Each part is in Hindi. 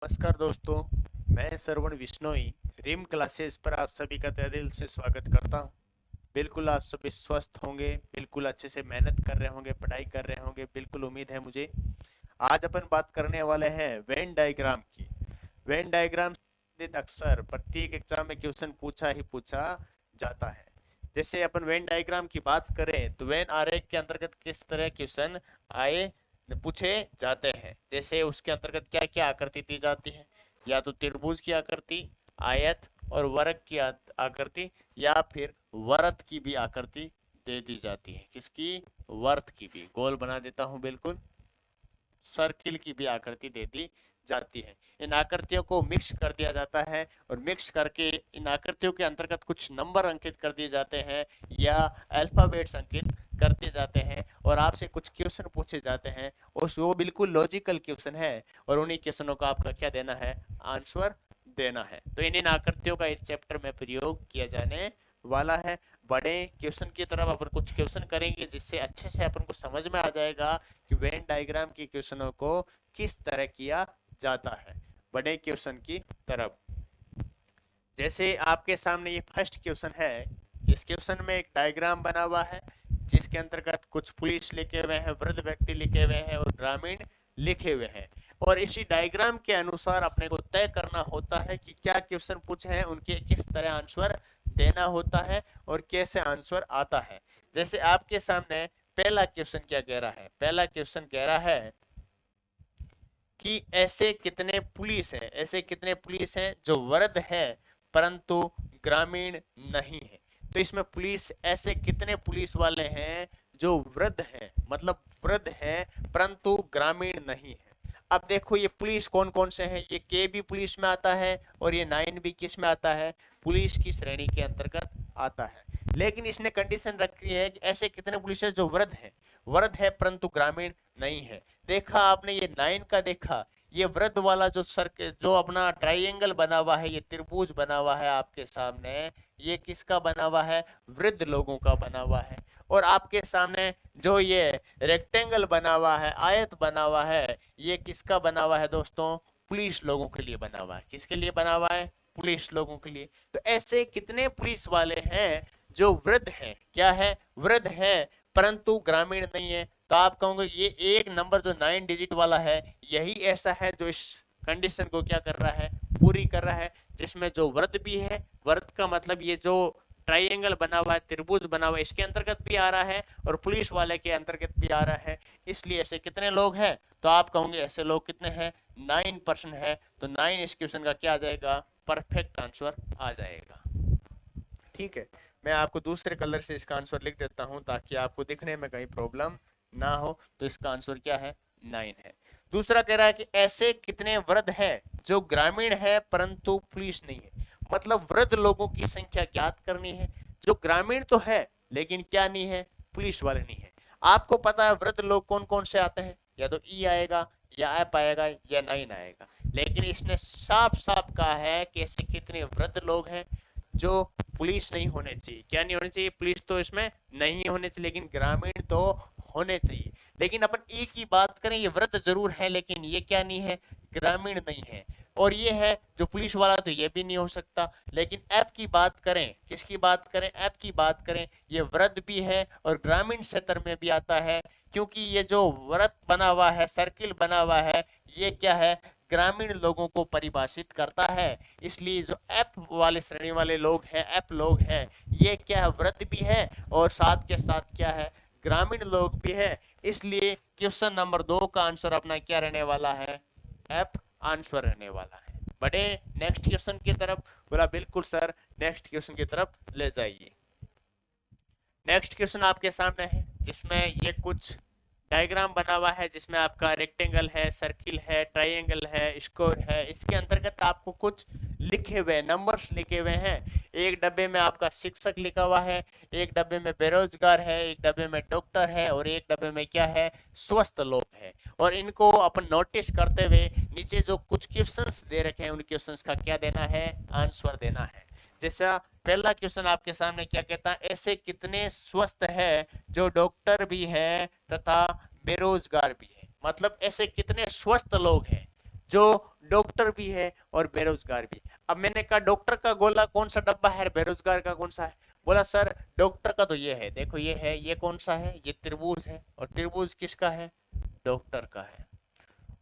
नमस्कार दोस्तों, मैं श्रवण विश्नोई रिम क्लासेस पर आप सभी का तहे दिल से स्वागत करता हूं। बिल्कुल आप सभी स्वस्थ होंगे, बिल्कुल अच्छे से मेहनत कर रहे होंगे, पढ़ाई कर रहे होंगे, बिल्कुल उम्मीद है मुझे। आज अपन बात करने वाले हैं वेन डायग्राम की। वेन डायग्राम संबंधित अक्सर प्रत्येक एग्जाम में क्वेश्चन पूछा ही पूछा जाता है। जैसे अपन वेन डायग्राम की बात करें तो वेन आरेख के अंतर्गत किस तरह क्वेश्चन आए पूछे जाते हैं। जैसे उसके अंतर्गत क्या क्या आकृति दी जाती है, या तो त्रिभुज की आकृति, आयत और वर्ग की आकृति, या फिर वर्त की भी आकृति दे दी जाती है। किसकी? वर्त की भी। गोल बना देता हूं, बिल्कुल सर्किल की भी आकृति दे दी जाती है। इन आकृतियों को मिक्स कर दिया जाता है और मिक्स करके इन आकृतियों के अंतर्गत कुछ नंबर अंकित कर दिए जाते हैं या अल्फाबेट्स अंकित कर दिए जाते हैं और आपसे कुछ क्वेश्चन पूछे जाते हैं और वो बिल्कुल लॉजिकल क्वेश्चन है और उन्हीं क्वेश्चनों का आपका क्या देना है? आंसर देना है। तो इन आकृतियों का इस चैप्टर में प्रयोग किया जाने वाला है। बड़े क्वेश्चन की तरफ अपन कुछ क्वेश्चन करेंगे जिससे अच्छे से अपन को समझ में आ जाएगा कि वेन डायग्राम के क्वेश्चनों को किस तरह किया जाता है। बड़े क्वेश्चन की तरफ जैसे आपके सामने ये फर्स्ट क्वेश्चन है। इस क्वेश्चन में एक डायग्राम बना हुआ है जिसके अंतर्गत कुछ पुलिस लिखे हुए हैं, वृद्ध व्यक्ति लिखे हुए हैं और ग्रामीण लिखे हुए हैं। और इसी डायग्राम के अनुसार अपने को तय करना होता है कि क्या क्वेश्चन पूछे हैं उनके किस तरह आंसर देना होता है और कैसे आंसर आता है। जैसे आपके सामने पहला क्वेश्चन क्या कह रहा है? पहला क्वेश्चन कह रहा है कि ऐसे कितने पुलिस हैं, ऐसे कितने पुलिस हैं जो वृद्ध है परंतु ग्रामीण नहीं है। तो इसमें पुलिस, ऐसे कितने पुलिस वाले हैं जो वृद्ध हैं, मतलब वृद्ध हैं परंतु ग्रामीण नहीं है। अब देखो ये पुलिस कौन कौन से हैं। ये के भी पुलिस में आता है और ये 9 भी किस में आता है? पुलिस की श्रेणी के अंतर्गत आता है। लेकिन इसने कंडीशन रखी है कि ऐसे कितने पुलिस है जो वृद्ध है परंतु ग्रामीण नहीं है। देखा आपने ये 9 का देखा, ये वृद्ध वाला जो जो अपना ट्राइंगल बना हुआ है, ये त्रिभुज बना हुआ है आपके सामने, ये किसका बना हुआ है? वृद्ध लोगों का बना हुआ है। और आपके सामने जो ये रेक्टेंगल बना हुआ है, आयत बना हुआ है, ये किसका बना हुआ है दोस्तों? पुलिस लोगों के लिए बना हुआ है। किसके लिए बना हुआ है? पुलिस लोगों के लिए। तो ऐसे कितने पुलिस वाले हैं जो वृद्ध हैं? क्या है? वृद्ध है परंतु ग्रामीण नहीं है। तो आप कहोगे ये एक नंबर जो 9 डिजिट वाला है यही ऐसा है जो इस कंडीशन को क्या कर रहा है? पूरी कर रहा है। जिसमें जो वृद्ध भी है, वृद्ध का मतलब ये जो ट्राइंगल बना हुआ है, त्रिभुज बना हुआ है, इसके अंतर्गत भी आ रहा है और पुलिस वाले के अंतर्गत भी आ रहा है। इसलिए ऐसे कितने लोग हैं? तो आप कहोगे ऐसे लोग कितने हैं? 9% है। तो 9 इस क्वेश्चन का क्या आ जाएगा? परफेक्ट आंसर आ जाएगा। ठीक है, मैं आपको दूसरे कलर से इसका आंसर लिख देता हूं ताकि आपको दिखने में कहीं प्रॉब्लम ना हो। तो इसका आंसर क्या है? 9 है। दूसरा कह रहा है कि ऐसे कितने वृद्ध हैं जो ग्रामीण है परंतु पुलिस नहीं है। मतलब वृद्ध लोगों की संख्या ज्ञात करनी है जो ग्रामीण तो है लेकिन क्या नहीं है? पुलिस वाले नहीं है। आपको पता है वृद्ध लोग कौन कौन से आते हैं? या तो ई आएगा या एप आएगा या 9 आएगा। लेकिन इसने साफ साफ कहा है कि ऐसे कितने वृद्ध लोग हैं जो पुलिस नहीं होने चाहिए। क्या नहीं होने चाहिए? पुलिस तो इसमें नहीं होने चाहिए लेकिन ग्रामीण तो होने चाहिए। लेकिन अपन ए की बात करें, ये वृद्ध जरूर है लेकिन ये क्या नहीं है? ग्रामीण नहीं है। और ये है जो पुलिस वाला, तो ये भी नहीं हो सकता। लेकिन ऐप की बात करें, किसकी बात करें? ऐप की बात करें, ये वृद्ध भी है और ग्रामीण क्षेत्र में भी आता है। क्योंकि ये जो वृत्त बना हुआ है, सर्किल बना हुआ है, ये क्या है? ग्रामीण लोगों को परिभाषित करता है। इसलिए जो ऐप वाले श्रेणी वाले लोग हैं, ऐप लोग हैं, ये क्या है? वृद्ध भी है और साथ के साथ क्या है? ग्रामीण लोग भी है। इसलिए क्वेश्चन नंबर 2 का आंसर अपना क्या रहने वाला है? ऐप आंसर रहने वाला है। बड़े नेक्स्ट क्वेश्चन की तरफ। बोला बिल्कुल सर, नेक्स्ट क्वेश्चन की तरफ ले जाइए। नेक्स्ट क्वेश्चन आपके सामने है जिसमें ये कुछ डायग्राम बना हुआ है जिसमें आपका रेक्टेंगल है, सर्किल है, ट्राइंगल है, स्क्वायर है। इसके अंतर्गत आपको कुछ लिखे हुए नंबर्स लिखे हुए हैं। एक डब्बे में आपका शिक्षक लिखा हुआ है, एक डब्बे में बेरोजगार है, एक डब्बे में डॉक्टर है और एक डब्बे में क्या है? स्वस्थ लोग है। और इनको अपन नोटिस करते हुए नीचे जो कुछ क्वेश्चंस दे रखे हैं उन क्वेश्चंस का क्या देना है? आंसर देना है। जैसा पहला क्वेश्चन आपके सामने क्या कहता है? ऐसे कितने स्वस्थ है जो डॉक्टर भी है तथा बेरोजगार भी है। मतलब ऐसे कितने स्वस्थ लोग हैं जो डॉक्टर भी है और बेरोजगार भी। अब मैंने कहा डॉक्टर का गोला कौन सा डब्बा है, बेरोजगार का कौन सा है? बोला सर डॉक्टर का तो ये है, देखो ये है, ये कौन सा है, ये त्रिभुज है, और त्रिभुज किसका है? डॉक्टर का है।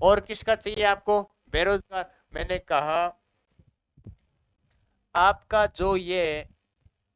और किसका चाहिए आपको? बेरोजगार। मैंने कहा आपका जो ये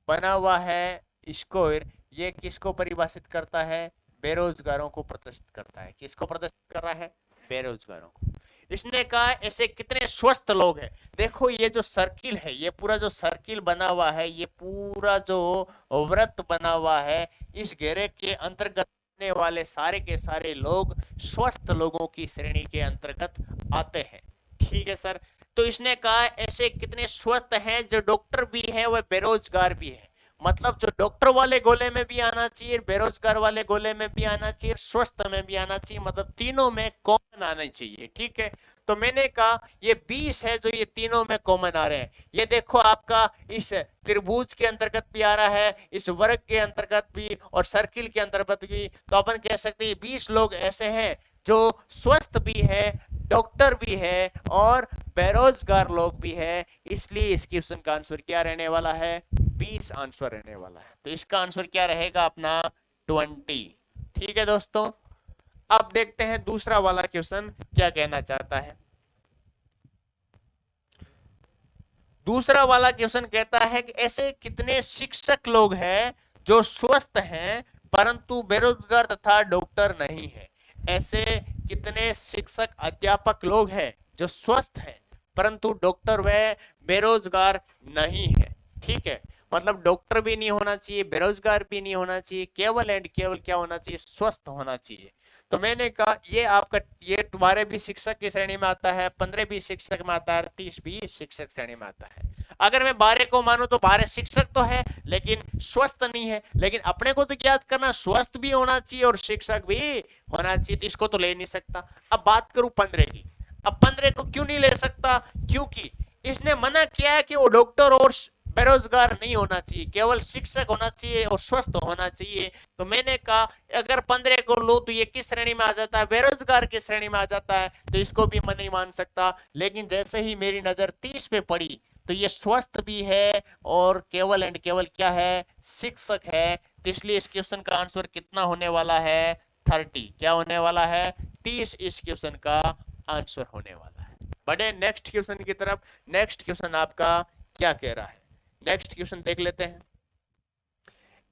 बना हुआ है स्क्वायर, ये किसको परिभाषित करता है? बेरोजगारों को प्रदर्शित करता है। किसको प्रदर्शित कर रहा है? बेरोजगारों को। इसने कहा ऐसे कितने स्वस्थ लोग हैं। देखो ये जो सर्किल है, ये पूरा जो सर्किल बना हुआ है, ये पूरा जो वृत्त बना हुआ है, इस घेरे के अंतर्गत आने वाले सारे के सारे लोग स्वस्थ लोगों की श्रेणी के अंतर्गत आते हैं। ठीक है सर। तो इसने कहा ऐसे कितने स्वस्थ हैं, जो डॉक्टर भी है वह बेरोजगार भी है। मतलब जो डॉक्टर वाले गोले में भी आना चाहिए, बेरोजगार वाले गोले में भी आना चाहिए, स्वस्थ में भी आना चाहिए, मतलब तीनों में कॉमन आना चाहिए। ठीक है। तो मैंने कहा ये 20 है जो ये तीनों में कॉमन आ रहे हैं। ये देखो आपका इस त्रिभुज के अंतर्गत भी आ रहा है, इस वर्ग के अंतर्गत भी और सर्किल के अंतर्गत भी। तो अपन कह सकते हैं 20 लोग ऐसे हैं जो स्वस्थ भी है, डॉक्टर भी है और बेरोजगार लोग भी है। इसलिए इस क्वेश्चन का आंसर क्या रहने वाला है? 20 आंसर रहने वाला है। तो इसका आंसर क्या रहेगा अपना? 20। ठीक है दोस्तों। अब देखते हैं दूसरा वाला क्वेश्चन क्या कहना चाहता है। दूसरा वाला क्वेश्चन कहता है कि ऐसे कितने शिक्षक लोग हैं जो स्वस्थ हैं परंतु बेरोजगार तथा डॉक्टर नहीं है? ऐसे कितने शिक्षक अध्यापक लोग हैं जो स्वस्थ हैं परंतु डॉक्टर व बेरोजगार नहीं है? ठीक है। मतलब डॉक्टर भी नहीं होना चाहिए, बेरोजगार भी नहीं होना चाहिए, केवल एंड केवल क्या होना चाहिए? स्वस्थ होना चाहिए। तो मैंने कहा ये आपका ये 12 भी शिक्षक की श्रेणी में आता है, 15 भी शिक्षक में आता है, 30 भी शिक्षक श्रेणी में आता है। अगर मैं 12 को मानूं तो 12 शिक्षक तो है लेकिन स्वस्थ नहीं है। लेकिन अपने को तो याद करना स्वस्थ भी होना चाहिए और शिक्षक भी होना चाहिए, तो इसको तो ले नहीं सकता। अब बात करूं 15 की। अब 15 को क्यों नहीं ले सकता? क्योंकि इसने मना किया है कि वो डॉक्टर और बेरोजगार नहीं होना चाहिए, केवल शिक्षक होना चाहिए और स्वस्थ होना चाहिए। तो मैंने कहा अगर 15 को लो तो ये किस श्रेणी में आ जाता है? बेरोजगार की श्रेणी में आ जाता है। तो इसको भी मैं नहीं मान सकता। लेकिन जैसे ही मेरी नजर 30 पे पड़ी तो ये स्वस्थ भी है और केवल एंड केवल क्या है? शिक्षक है। तो इसलिए इस क्वेश्चन का आंसर कितना होने वाला है? 30। क्या होने वाला है? 30 इस क्वेश्चन का आंसर होने वाला है। बढ़े नेक्स्ट क्वेश्चन की तरफ। नेक्स्ट क्वेश्चन आपका क्या कह रहा है? नेक्स्ट क्वेश्चन देख लेते हैं।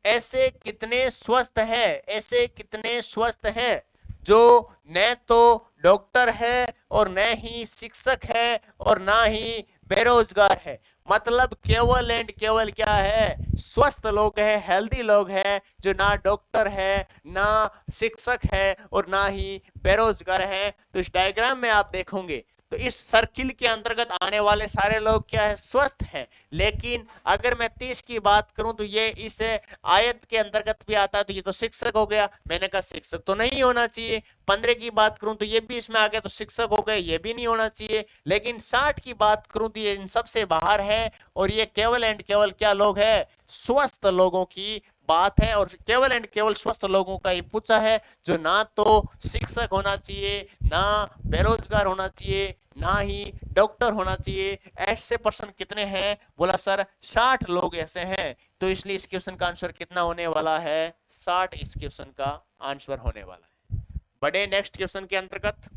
ऐसे कितने स्वस्थ है, ऐसे कितने स्वस्थ है जो न तो डॉक्टर है और न ही शिक्षक है और ना ही बेरोजगार है? मतलब केवल एंड केवल क्या है? स्वस्थ लोग है, हेल्दी लोग है, जो ना डॉक्टर है, ना शिक्षक है और ना ही बेरोजगार है। तो इस डायग्राम में आप देखोगे तो इस सर्किल के अंतर्गत आने वाले सारे लोग क्या है? स्वस्थ हैं। लेकिन अगर मैं 30 की बात करूं तो ये इस आयत के अंतर्गत भी आता है, तो ये तो शिक्षक हो गया। मैंने कहा शिक्षक तो नहीं होना चाहिए। 15 की बात करूं तो ये भी इसमें आ गया, तो शिक्षक हो गए, ये भी नहीं होना चाहिए। लेकिन 60 की बात करूं तो ये इन सबसे बाहर है और ये केवल एंड केवल क्या लोग है? स्वस्थ लोगों की बात है। और केवल एंड केवल स्वस्थ लोगों का ही पूछा है, जो ना तो शिक्षक होना चाहिए, ना बेरोजगार होना चाहिए, ना ही डॉक्टर होना चाहिए। ऐसे पर्सन कितने हैं? बोला सर 60 लोग ऐसे हैं। तो इसलिए इस क्वेश्चन का आंसर कितना होने वाला है? 60 इस क्वेश्चन का आंसर होने वाला है। बढ़े नेक्स्ट क्वेश्चन के अंतर्गत।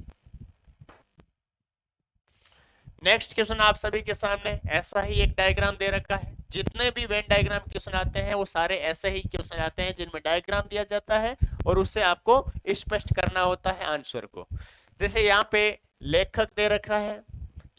नेक्स्ट क्वेश्चन आप सभी के सामने ऐसा ही एक डायग्राम दे रखा है। जितने भी वेन डायग्राम क्वेश्चन आते हैं वो सारे ऐसे ही क्वेश्चन आते हैं जिनमें डायग्राम दिया जाता है और उससे आपको स्पष्ट करना होता है आंसर को। जैसे यहाँ पे लेखक दे रखा है,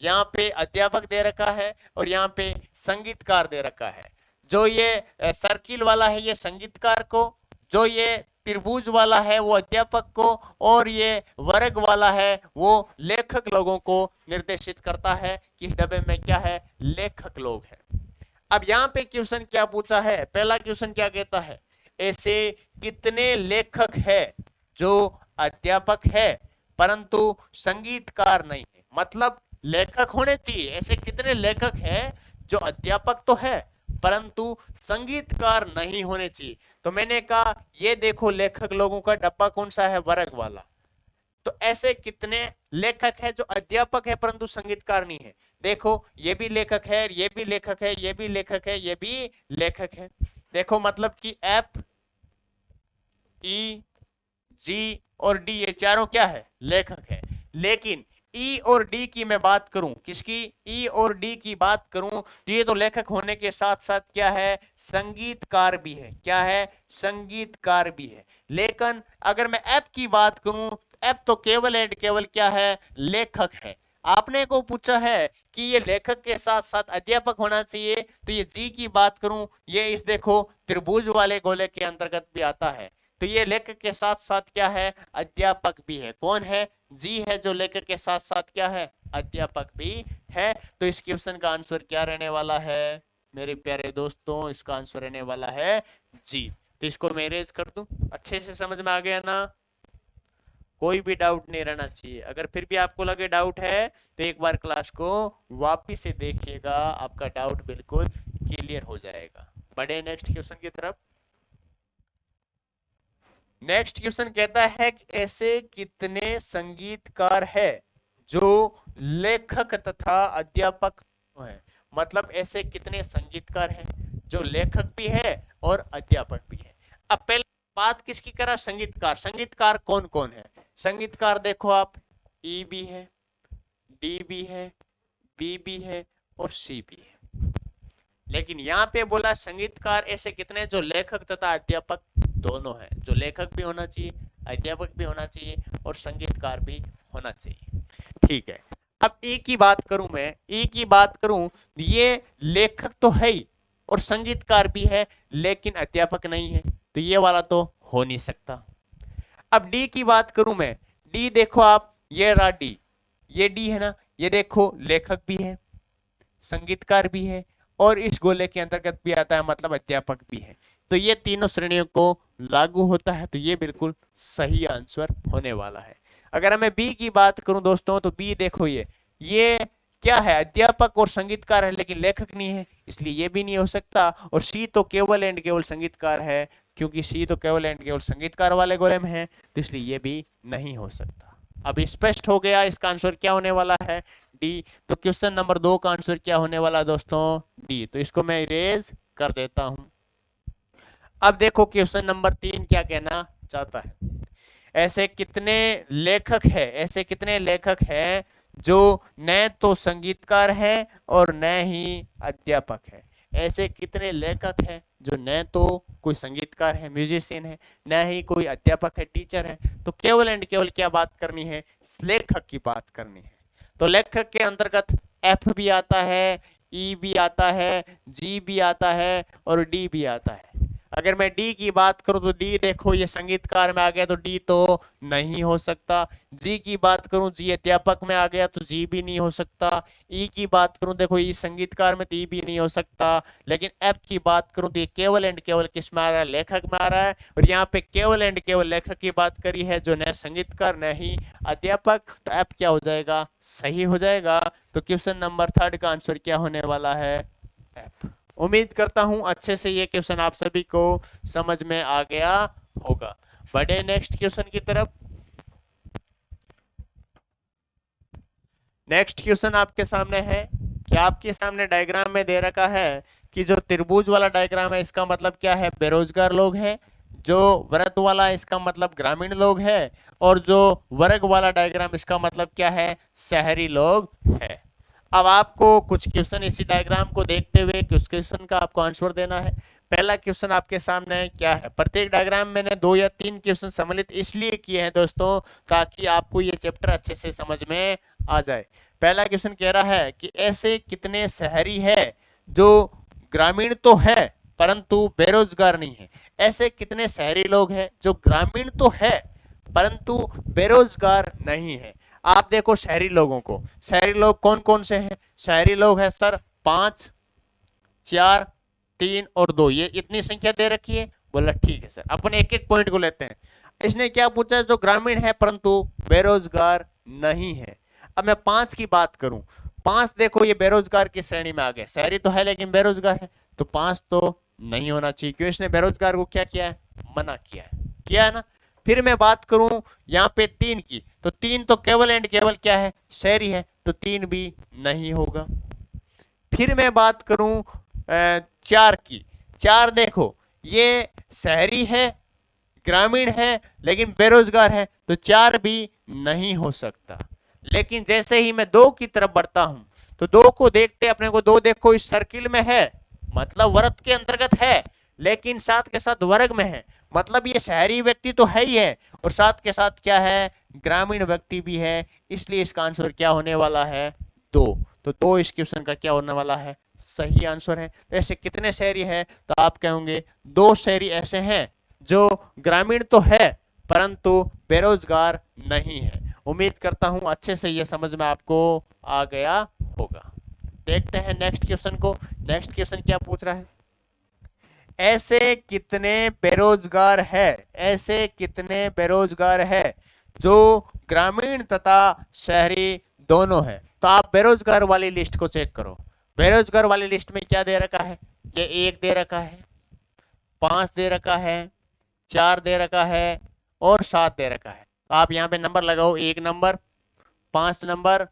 यहाँ पे अध्यापक दे रखा है और यहाँ पे संगीतकार दे रखा है। जो ये सर्किल वाला है ये संगीतकार को, जो ये त्रिभुज वाला है वो अध्यापक को, और ये वर्ग वाला है वो लेखक लोगों को निर्देशित करता है कि इस डब्बे में क्या है? लेखक लोग हैं। अब यहाँ पे क्वेश्चन क्या पूछा है? पहला क्वेश्चन क्या कहता है? ऐसे कितने लेखक है जो अध्यापक है परंतु संगीतकार नहीं है? मतलब लेखक होने चाहिए। ऐसे कितने लेखक हैं जो अध्यापक तो है परंतु संगीतकार नहीं होने चाहिए? तो मैंने कहा ये देखो लेखक लोगों का डब्बा कौन सा है? वर्ग वाला। तो ऐसे कितने लेखक है जो अध्यापक है परंतु संगीतकार नहीं है? देखो ये भी लेखक है, ये भी लेखक है, ये भी लेखक है, ये भी लेखक है। देखो मतलब कि एफ, ई, जी और डी ये चारों क्या है? लेखक है। लेकिन ई और डी की मैं बात करूं, किसकी? ई और डी की बात करूं तो ये तो लेखक होने के साथ साथ क्या है? संगीतकार भी है। क्या है? संगीतकार भी है। लेकिन अगर मैं एफ की बात करूं, एफ तो केवल एंड केवल क्या है? लेखक है। आपने को पूछा है कि ये लेखक के साथ साथ अध्यापक होना चाहिए, तो ये जी की बात करूं, ये इस देखो त्रिभुज वाले गोले के अंतर्गत भी आता है। तो ये लेखक के साथ साथ क्या है? अध्यापक भी है। कौन है? जी है, जो लेखक के साथ साथ क्या है? अध्यापक भी है। तो इस क्वेश्चन का आंसर क्या रहने वाला है मेरे प्यारे दोस्तों? इसका आंसर रहने वाला है जी। तो इसको मैं इरेज कर दूं। अच्छे से समझ में आ गया ना? कोई भी डाउट नहीं रहना चाहिए। अगर फिर भी आपको लगे डाउट है तो एक बार क्लास को वापिस से देखिएगा, आपका डाउट बिल्कुल क्लियर हो जाएगा। बढ़े नेक्स्ट क्वेश्चन की तरफ। नेक्स्ट क्वेश्चन कहता है कि ऐसे कितने संगीतकार है जो लेखक तथा अध्यापक हैं? मतलब ऐसे कितने संगीतकार हैं जो लेखक भी है और अध्यापक भी है। अब पहले बात किसकी करा? संगीतकार। संगीतकार कौन कौन है? संगीतकार देखो आप, ई भी है, डी भी है, बी भी है और सी भी है। लेकिन यहाँ पे बोला संगीतकार ऐसे कितने जो लेखक तथा अध्यापक दोनों हैं। जो लेखक भी होना चाहिए, अध्यापक भी होना चाहिए और संगीतकार भी होना चाहिए। ठीक है। अब ई की बात करूं मैं, ई की बात करूं, ये लेखक तो है ही और संगीतकार भी है लेकिन अध्यापक नहीं है, तो ये वाला तो हो नहीं सकता। अब डी की बात करूं मैं, डी देखो आप, ये रहा डी, ये डी है ना, ये देखो लेखक भी है, संगीतकार भी है और इस गोले के अंतर्गत भी आता है, मतलब अध्यापक भी है। तो ये तीनों श्रेणियों को लागू होता है, तो ये बिल्कुल सही आंसर होने वाला है। अगर मैं बी की बात करूं दोस्तों, तो बी देखो ये क्या है? अध्यापक और संगीतकार है लेकिन लेखक नहीं है, इसलिए ये भी नहीं हो सकता। और सी तो केवल एंड केवल संगीतकार है, क्योंकि सी तो केवल एंड केवल संगीतकार वाले गोले में है, तो इसलिए ये भी नहीं हो सकता। अब स्पष्ट हो गया इसका आंसर क्या होने वाला है? डी। तो क्वेश्चन नंबर 2 का आंसर क्या होने वाला है दोस्तों? डी। तो इसको मैं इरेज कर देता हूं। अब देखो क्वेश्चन नंबर 3 क्या कहना चाहता है। ऐसे कितने लेखक है, ऐसे कितने लेखक हैं जो न तो संगीतकार है और न ही अध्यापक है? ऐसे कितने लेखक हैं जो न तो कोई संगीतकार है, म्यूजिशियन है, न ही कोई अध्यापक है, टीचर है? तो केवल एंड केवल क्या बात करनी है? लेखक की बात करनी है। तो लेखक के अंतर्गत एफ भी आता है, ई भी आता है, जी भी आता है और डी भी आता है। अगर मैं डी की बात करूं तो डी देखो ये संगीतकार में आ गया, तो डी तो नहीं हो सकता। जी की बात करूं, जी अध्यापक में आ गया तो जी भी नहीं हो सकता। ई की बात करूं, देखो ई संगीतकार में तो ई भी नहीं हो सकता। लेकिन एफ की बात करूं तो ये केवल एंड केवल किस में आ रहा है? लेखक में आ रहा है। और यहाँ पे केवल एंड केवल लेखक की बात करी है, जो न संगीतकार न ही अध्यापक, तो एफ क्या हो जाएगा? सही हो जाएगा। तो क्वेश्चन नंबर 3 का आंसर क्या होने वाला है? एफ। उम्मीद करता हूं अच्छे से ये क्वेश्चन आप सभी को समझ में आ गया होगा। बढ़े नेक्स्ट क्वेश्चन की तरफ। नेक्स्ट क्वेश्चन आपके सामने है, क्या आपके सामने डायग्राम में दे रखा है कि जो त्रिभुज वाला डायग्राम है इसका मतलब क्या है? बेरोजगार लोग हैं। जो वृत्त वाला इसका मतलब ग्रामीण लोग हैं। और जो वर्ग वाला डायग्राम इसका मतलब क्या है? शहरी लोग है। अब आपको कुछ क्वेश्चन इसी डायग्राम को देखते हुए कुछ क्वेश्चन का आपको आंसर देना है। पहला क्वेश्चन आपके सामने क्या है? प्रत्येक डायग्राम मैंने 2 या 3 क्वेश्चन सम्मिलित इसलिए किए हैं दोस्तों, ताकि आपको ये चैप्टर अच्छे से समझ में आ जाए। पहला क्वेश्चन कह रहा है कि ऐसे कितने शहरी है जो ग्रामीण तो है परंतु बेरोजगार नहीं है? ऐसे कितने शहरी लोग हैं जो ग्रामीण तो है परंतु बेरोजगार नहीं है? आप देखो शहरी लोगों को, शहरी लोग कौन कौन से हैं? शहरी लोग हैं सर 5, 4, 3 और 2, ये इतनी संख्या दे रखी है। बोला ठीक है सर, अपन एक एक पॉइंट को लेते हैं। इसने क्या पूछा? जो ग्रामीण है परंतु बेरोजगार नहीं है। अब मैं 5 की बात करूं, 5 देखो ये बेरोजगार की श्रेणी में आ गए। शहरी तो है लेकिन बेरोजगार है, तो 5 तो नहीं होना चाहिए, क्यों? इसने बेरोजगार को क्या किया है? मना किया है ना। फिर मैं बात करूं यहाँ पे 3 की, तो 3 तो केवल एंड केवल क्या है, शहरी है, तो 3 भी नहीं होगा। फिर मैं बात करूं 4 की, 4 देखो ये शहरी है, ग्रामीण है, लेकिन बेरोजगार है, तो 4 भी नहीं हो सकता। लेकिन जैसे ही मैं 2 की तरफ बढ़ता हूं, तो 2 को देखते अपने को, 2 देखो इस सर्किल में है, मतलब वर्ग के अंतर्गत है, लेकिन साथ के साथ वर्ग में है, मतलब ये शहरी व्यक्ति तो है ही है, और साथ के साथ क्या है, ग्रामीण व्यक्ति भी है, इसलिए इसका आंसर क्या होने वाला है, 2। तो 2 इस क्वेश्चन का क्या होने वाला है, सही आंसर है। तो ऐसे कितने शहरी है, तो आप कहोगे 2 शहरी ऐसे हैं जो ग्रामीण तो है परंतु बेरोजगार नहीं है। उम्मीद करता हूं अच्छे से ये समझ में आपको आ गया होगा। देखते हैं नेक्स्ट क्वेश्चन को। नेक्स्ट क्वेश्चन क्या पूछ रहा है, ऐसे कितने बेरोजगार है, ऐसे कितने बेरोजगार है जो ग्रामीण तथा शहरी दोनों है। तो आप बेरोजगार वाली लिस्ट को चेक करो। बेरोजगार वाली लिस्ट में क्या दे रखा है, ये 1 दे रखा है, 5 दे रखा है, 4 दे रखा है और 7 दे रखा है। तो आप यहाँ पे नंबर लगाओ, 1 नंबर, 5 नंबर,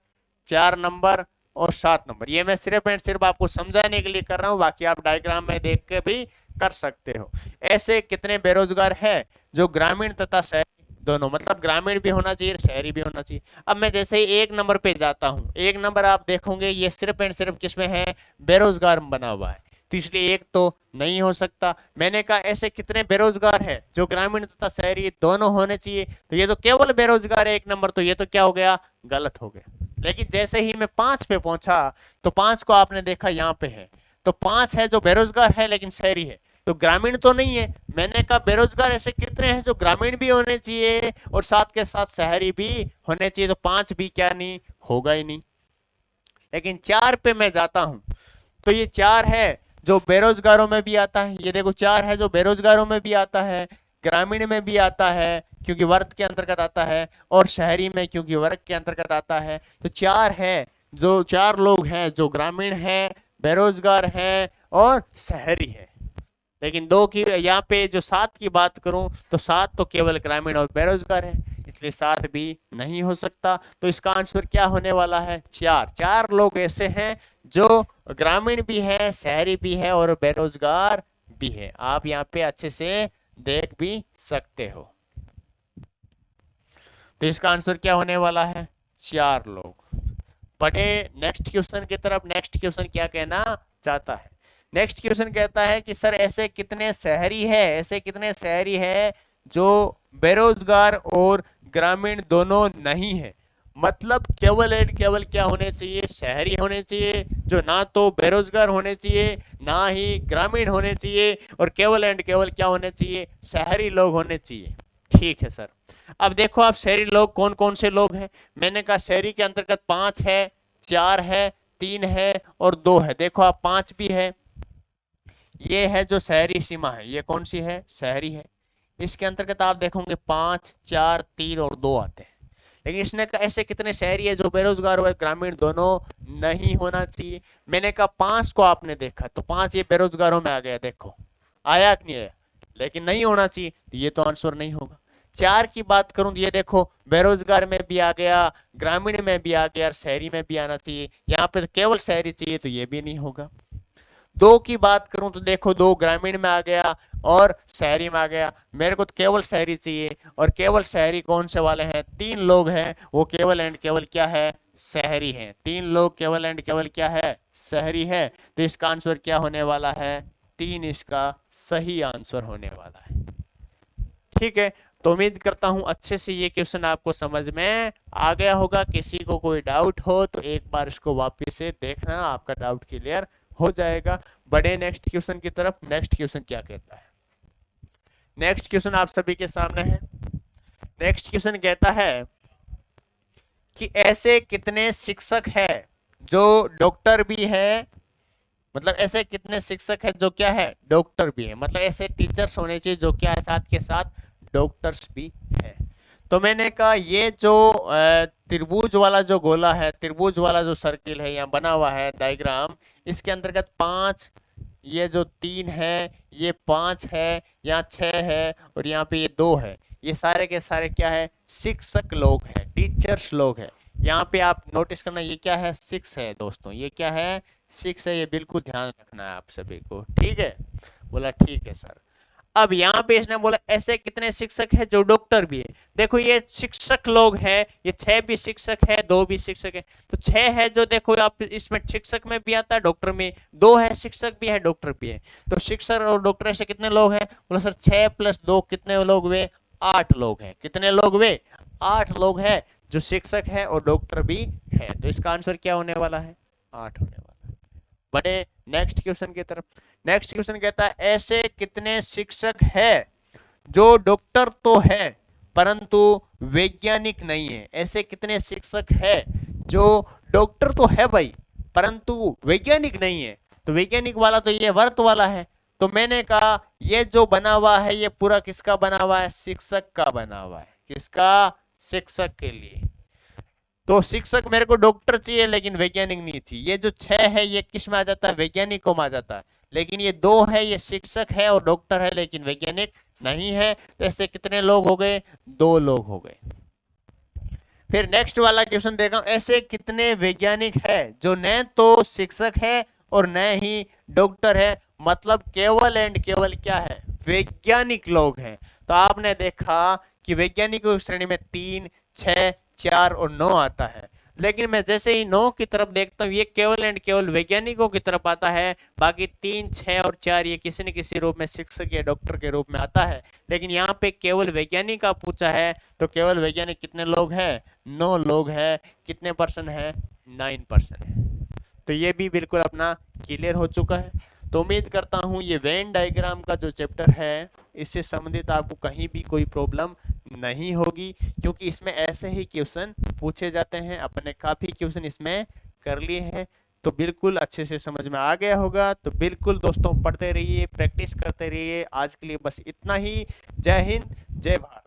4 नंबर और 7 नंबर। ये मैं सिर्फ एंड सिर्फ आपको समझाने के लिए कर रहा हूँ, बाकी आप डायग्राम में देख के भी कर सकते हो। ऐसे कितने बेरोजगार है जो ग्रामीण तथा शहरी दोनों, मतलब ग्रामीण भी होना चाहिए, शहरी भी होना चाहिए। अब मैं जैसे ही 1 नंबर पे जाता हूँ, 1 नंबर आप देखोगे ये सिर्फ एंड सिर्फ किसमें है, बेरोजगार बना हुआ है, तो इसलिए 1 तो नहीं हो सकता। मैंने कहा ऐसे कितने बेरोजगार हैं जो ग्रामीण तथा शहरी दोनों होने चाहिए, तो ये तो केवल बेरोजगार है 1 नंबर, तो ये तो क्या हो गया, गलत हो गया। लेकिन जैसे ही मैं 5 पे पहुंचा, तो 5 को आपने देखा यहाँ पे है, तो 5 है जो बेरोजगार है लेकिन शहरी है, तो ग्रामीण तो नहीं है। मैंने कहा बेरोजगार ऐसे कितने हैं जो ग्रामीण भी होने चाहिए और साथ के साथ शहरी भी होने चाहिए, तो 5 भी क्या नहीं होगा ही नहीं। लेकिन 4 पे मैं जाता हूं, तो ये 4 है जो बेरोजगारों में भी आता है, ये देखो 4 है जो बेरोजगारों में भी आता है, ग्रामीण में भी आता है क्योंकि वर्ग के अंतर्गत आता है, और शहरी में क्योंकि वर्ग के अंतर्गत आता है। तो 4 है जो 4 लोग हैं जो ग्रामीण है, बेरोजगार है और शहरी है। लेकिन 2 की यहाँ पे जो 7 की बात करूं, तो 7 तो केवल ग्रामीण और बेरोजगार है, इसलिए 7 भी नहीं हो सकता। तो इसका आंसर क्या होने वाला है, 4। 4 लोग ऐसे हैं जो ग्रामीण भी है, शहरी भी है और बेरोजगार भी है। आप यहाँ पे अच्छे से देख भी सकते हो। तो इसका आंसर क्या होने वाला है, 4 लोग। बढ़े नेक्स्ट क्वेश्चन की तरफ। नेक्स्ट क्वेश्चन क्या कहना चाहता है, नेक्स्ट क्वेश्चन कहता है कि सर ऐसे कितने शहरी है, ऐसे कितने शहरी है जो बेरोजगार और ग्रामीण दोनों नहीं है। मतलब केवल एंड केवल क्या होने चाहिए, शहरी होने चाहिए, जो ना तो बेरोजगार होने चाहिए ना ही ग्रामीण होने चाहिए, और केवल एंड केवल क्या होने चाहिए, शहरी लोग होने चाहिए। ठीक है सर। अब देखो आप शहरी लोग कौन कौन से लोग हैं। मैंने कहा शहरी के अंतर्गत 5 है, 4 है, 3 है और 2 है। देखो आप 5 भी है, ये है जो शहरी सीमा है, ये कौन सी है, शहरी है। इसके अंतर्गत आप देखोगे 5, 4, 3 और 2 आते हैं। लेकिन इसने कहा ऐसे कितने शहरी है जो बेरोजगार और ग्रामीण दोनों नहीं होना चाहिए। मैंने कहा 5 को आपने देखा, तो 5 ये बेरोजगारों में आ गया, देखो आया कि नहीं आया, लेकिन नहीं होना चाहिए, तो ये तो आंसर नहीं होगा। 4 की बात करूं तो ये देखो बेरोजगार में भी आ गया, ग्रामीण में भी आ गया और शहरी में भी आना चाहिए। यहाँ पे तो केवल शहरी चाहिए, तो ये भी नहीं होगा। 2 की बात करूं तो देखो 2 ग्रामीण में आ गया और शहरी में आ गया। मेरे को तो केवल शहरी चाहिए, और केवल शहरी कौन से वाले हैं, 3 लोग हैं, वो केवल एंड केवल क्या है, शहरी हैं। 3 लोग केवल एंड केवल क्या है, शहरी है। तो इसका आंसर क्या होने वाला है, 3 इसका सही आंसर होने वाला है। ठीक है, तो उम्मीद करता हूं अच्छे से ये क्वेश्चन आपको समझ में आ गया होगा। किसी को कोई डाउट हो तो एक बार इसको वापस से देखना, आपका डाउट क्लियर हो जाएगा। बढ़े नेक्स्ट क्वेश्चन की तरफ। नेक्स्ट क्वेश्चन क्या कहता है, नेक्स्ट क्वेश्चन आप सभी के सामने है। नेक्स्ट क्वेश्चन कहता है कि ऐसे कितने शिक्षक है जो डॉक्टर भी है, मतलब ऐसे कितने शिक्षक है जो क्या है, डॉक्टर भी है। मतलब ऐसे टीचर्स होने चाहिए जो क्या है, साथ के साथ डॉक्टर्स भी है। तो मैंने कहा ये जो त्रिभुज वाला जो गोला है, त्रिभुज वाला जो सर्किल है यहाँ बना हुआ है डायग्राम, इसके अंतर्गत 5, ये जो 3 है, ये 5 है, यहाँ 6 है और यहाँ पे ये 2 है। ये सारे के सारे क्या है, शिक्षक लोग हैं, टीचर्स लोग हैं। यहाँ पे आप नोटिस करना ये क्या है, 6 है दोस्तों, ये क्या है, 6 है, ये बिल्कुल ध्यान रखना है आप सभी को, ठीक है। बोला ठीक है सर। अब यहाँ पे इसने बोला ऐसे कितने शिक्षक है जो डॉक्टर भी है। देखो ये शिक्षक लोग हैं, ये 6 भी शिक्षक है, 2 भी शिक्षक है, तो 6 है जो देखो आप इसमें शिक्षक में भी आता है, डॉक्टर में 2 है, शिक्षक भी है, डॉक्टर भी है। तो शिक्षक और डॉक्टर ऐसे कितने लोग हैं, बोला सर 6 + 2 कितने लोग हुए, 8 लोग हैं। कितने लोग हुए, 8 लोग हैं जो शिक्षक है और डॉक्टर भी है। तो इसका आंसर क्या होने वाला है, 8 होने वाला है। बढ़े नेक्स्ट क्वेश्चन की तरफ। नेक्स्ट क्वेश्चन कहता है ऐसे कितने शिक्षक है जो डॉक्टर तो है परंतु वैज्ञानिक नहीं है। ऐसे कितने शिक्षक है जो डॉक्टर तो है भाई परंतु वैज्ञानिक नहीं है। तो वैज्ञानिक वाला तो ये वर्त वाला है। तो मैंने कहा ये जो बना हुआ है ये पूरा किसका बना हुआ है, शिक्षक का बना हुआ है। किसका, शिक्षक के लिए। तो शिक्षक मेरे को डॉक्टर चाहिए लेकिन वैज्ञानिक नहीं चाहिए। ये जो 6 है ये किस में आ जाता है, वैज्ञानिकों में आ जाता है। लेकिन ये 2 है ये शिक्षक है और डॉक्टर है लेकिन वैज्ञानिक नहीं है। तो ऐसे कितने लोग हो गए, 2 लोग हो गए। फिर नेक्स्ट वाला क्वेश्चन देखा, ऐसे कितने वैज्ञानिक है जो न तो शिक्षक है और न ही डॉक्टर है। मतलब केवल एंड केवल क्या है, वैज्ञानिक लोग हैं। तो आपने देखा कि वैज्ञानिकों की श्रेणी में 3, 6, 4 और 9 आता है। लेकिन मैं जैसे ही 9 की तरफ देखता हूँ ये केवल एंड केवल वैज्ञानिकों की तरफ आता है। बाकी 3, 6 और 4 ये किसी न किसी रूप में शिक्षक या डॉक्टर के रूप में आता है। लेकिन यहाँ पे केवल वैज्ञानिक का पूछा है तो केवल वैज्ञानिक कितने लोग हैं, 9 लोग हैं। कितने परसेंट है, 9% है। तो ये भी बिल्कुल अपना क्लियर हो चुका है। तो उम्मीद करता हूँ ये वेन डायग्राम का जो चैप्टर है इससे संबंधित आपको कहीं भी कोई प्रॉब्लम नहीं होगी, क्योंकि इसमें ऐसे ही क्वेश्चन पूछे जाते हैं। अपने काफी क्वेश्चन इसमें कर लिए हैं तो बिल्कुल अच्छे से समझ में आ गया होगा। तो बिल्कुल दोस्तों पढ़ते रहिए, प्रैक्टिस करते रहिए। आज के लिए बस इतना ही। जय हिंद, जय भारत।